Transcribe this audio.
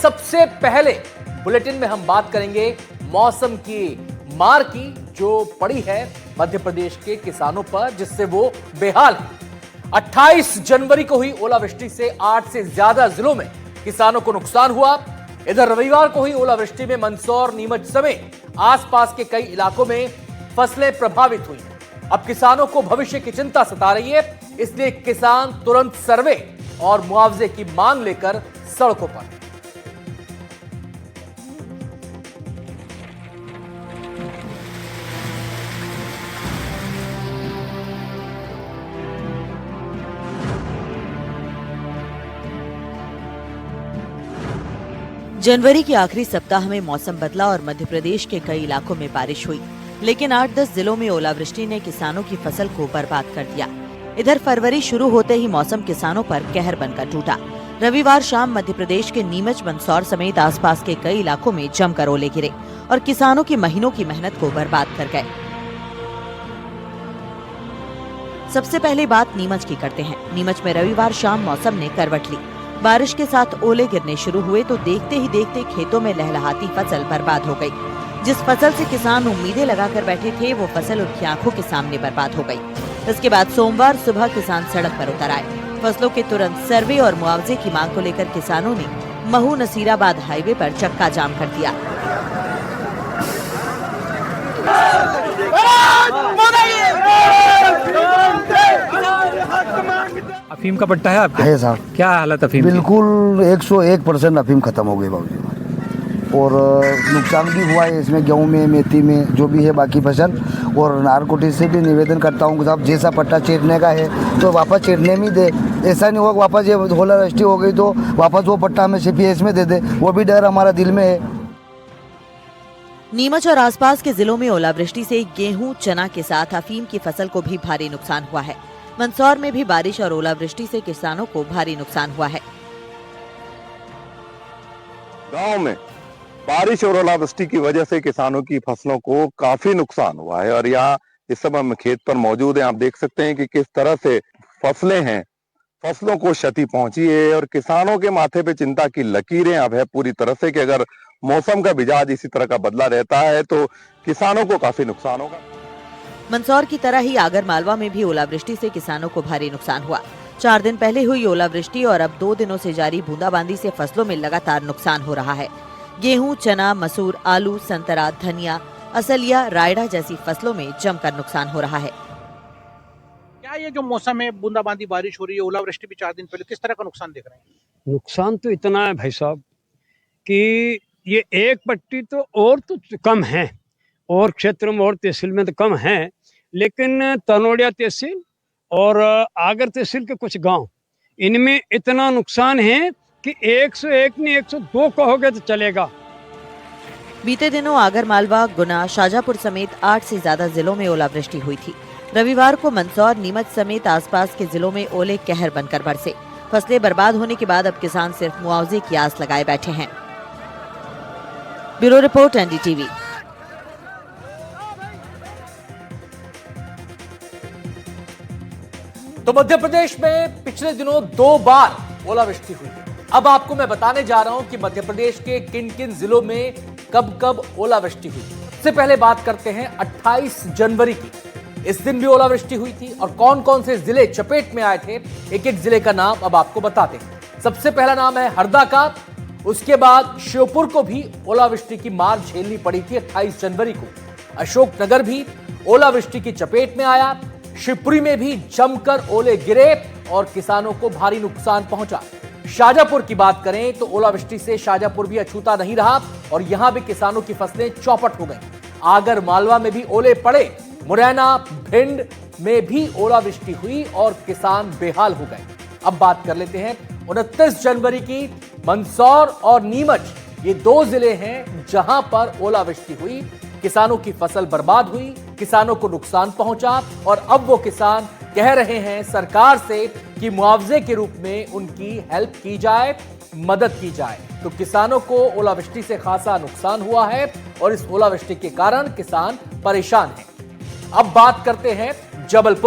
सबसे पहले बुलेटिन में हम बात करेंगे मौसम की मार की जो पड़ी है मध्य प्रदेश के किसानों पर, जिससे वो बेहाल हैं। 28 जनवरी को हुई ओलावृष्टि से 8 से ज्यादा जिलों में किसानों को नुकसान हुआ। इधर रविवार को हुई ओलावृष्टि में मंदसौर, नीमच समेत आसपास के कई इलाकों में फसलें प्रभावित हुई। अब किसानों को भविष्य की चिंता सता रही है, इसलिए किसान तुरंत सर्वे और मुआवजे की मांग लेकर सड़कों पर। जनवरी के आखिरी सप्ताह में मौसम बदला और मध्य प्रदेश के कई इलाकों में बारिश हुई, लेकिन 8-10 जिलों में ओलावृष्टि ने किसानों की फसल को बर्बाद कर दिया। इधर फरवरी शुरू होते ही मौसम किसानों पर कहर बनकर टूटा। रविवार शाम मध्य प्रदेश के नीमच, मंदसौर समेत आसपास के कई इलाकों में जमकर ओले गिरे और किसानों की महीनों की मेहनत को बर्बाद कर गए। सबसे पहले बात नीमच की करते हैं। नीमच में रविवार शाम मौसम ने करवट ली। बारिश के साथ ओले गिरने शुरू हुए तो देखते ही देखते खेतों में लहलहाती फसल बर्बाद हो गई। जिस फसल से किसान उम्मीदें लगाकर बैठे थे, वो फसल उनकी आंखों के सामने बर्बाद हो गई। इसके बाद सोमवार सुबह किसान सड़क पर उतर आए। फसलों के तुरंत सर्वे और मुआवजे की मांग को लेकर किसानों ने महू नसीराबाद हाईवे पर चक्का जाम कर दिया। अफीम का पट्टा है आपका? है साहब। क्या हालत अफीम की? बिल्कुल 101% अफीम खत्म हो गई बाबूजी हमारी। और नुकसान भी हुआ है इसमें, गेहूं में, मेथी में, जो भी है बाकी फसल। और नारकोटिक से भी निवेदन करता हूँ कि साहब जैसा पट्टा चेटने का है तो वापस चेटने में दे। ऐसा नहीं होगा वापस ये ओलावृष्टि हो गई तो वापस वो पट्टा हमें CPS में दे दे, वो भी डर हमारा दिल में है। नीमच और आसपास के जिलों में ओलावृष्टि से गेहूं, चना के साथ अफीम की फसल को भी भारी नुकसान हुआ है। मंदसौर में भी बारिश और ओलावृष्टि से किसानों को भारी नुकसान हुआ है। गांव में बारिश और ओलावृष्टि की वजह से किसानों की फसलों को काफी नुकसान हुआ है और यहाँ इस समय हम खेत पर मौजूद हैं। आप देख सकते हैं कि किस तरह से फसलें हैं, फसलों को क्षति पहुंची है और किसानों के माथे पे चिंता की लकीरें अब है पूरी तरह से कि अगर मौसम का मिजाज इसी तरह का बदला रहता है तो किसानों को काफी नुकसान होगा। मंदसौर की तरह ही आगर मालवा में भी ओलावृष्टि से किसानों को भारी नुकसान हुआ। 4 दिन पहले हुई ओलावृष्टि और अब 2 दिनों से जारी बूंदाबांदी से फसलों में लगातार नुकसान हो रहा है। गेहूं, चना, मसूर, आलू, संतरा, धनिया, असलिया, रायडा जैसी फसलों में जमकर नुकसान हो रहा है। क्या ये जो मौसम है, बूंदाबांदी बारिश हो रही है, ओलावृष्टि भी 4 दिन पहले, किस तरह का नुकसान देख रहे हैं? नुकसान तो इतना है भाई साहब कि ये एक पट्टी तो और तो कम है, और क्षेत्र में और तहसील में तो कम है, लेकिन तनोड़िया तहसील और आगर तहसील के कुछ गांव, इनमें इतना नुकसान है कि 101 नहीं 102 कहोगे तो चलेगा। बीते दिनों आगर मालवा, गुना, शाजापुर समेत 8 से ज्यादा जिलों में ओलावृष्टि हुई थी। रविवार को मंदसौर, नीमच समेत आसपास के जिलों में ओले कहर बनकर बरसे। फसलें बर्बाद होने के बाद अब किसान सिर्फ मुआवजे की आस लगाए बैठे हैं। Bureau report, NDTV। तो मध्य प्रदेश में पिछले दिनों 2 बार ओलावृष्टि हुई है। अब आपको मैं बताने जा रहा हूं कि मध्य प्रदेश के किन किन जिलों में कब कब ओलावृष्टि हुई। सबसे पहले बात करते हैं 28 जनवरी की। इस दिन भी ओलावृष्टि हुई थी और कौन कौन से जिले चपेट में आए थे, एक एक जिले का नाम अब आपको बताते हैं। सबसे पहला नाम है हरदा का। उसके बाद श्योपुर को भी ओलावृष्टि की मार झेलनी पड़ी थी 28 जनवरी को। अशोकनगर भी ओलावृष्टि की चपेट में आया। शिवपुरी में भी जमकर ओले गिरे और किसानों को भारी नुकसान पहुंचा। शाजापुर की बात करें तो ओलावृष्टि से शाजापुर भी अछूता नहीं रहा और यहां भी किसानों की फसलें चौपट हो गईं। आगर मालवा में भी ओले पड़े। मुरैना, भिंड में भी ओलावृष्टि हुई और किसान बेहाल हो गए। अब बात कर लेते हैं 29 जनवरी की। मंदसौर और नीमच ये 2 जिले हैं जहां पर ओलावृष्टि हुई, किसानों की फसल बर्बाद हुई, किसानों को नुकसान पहुंचा और अब वो किसान कह रहे हैं सरकार से कि मुआवजे के रूप में उनकी हेल्प की जाए, मदद की जाए। तो किसानों को ओलावृष्टि से खासा नुकसान हुआ है और इस ओलावृष्टि के कारण किसान परेशान हैं। अब बात करते हैं जबलपुर।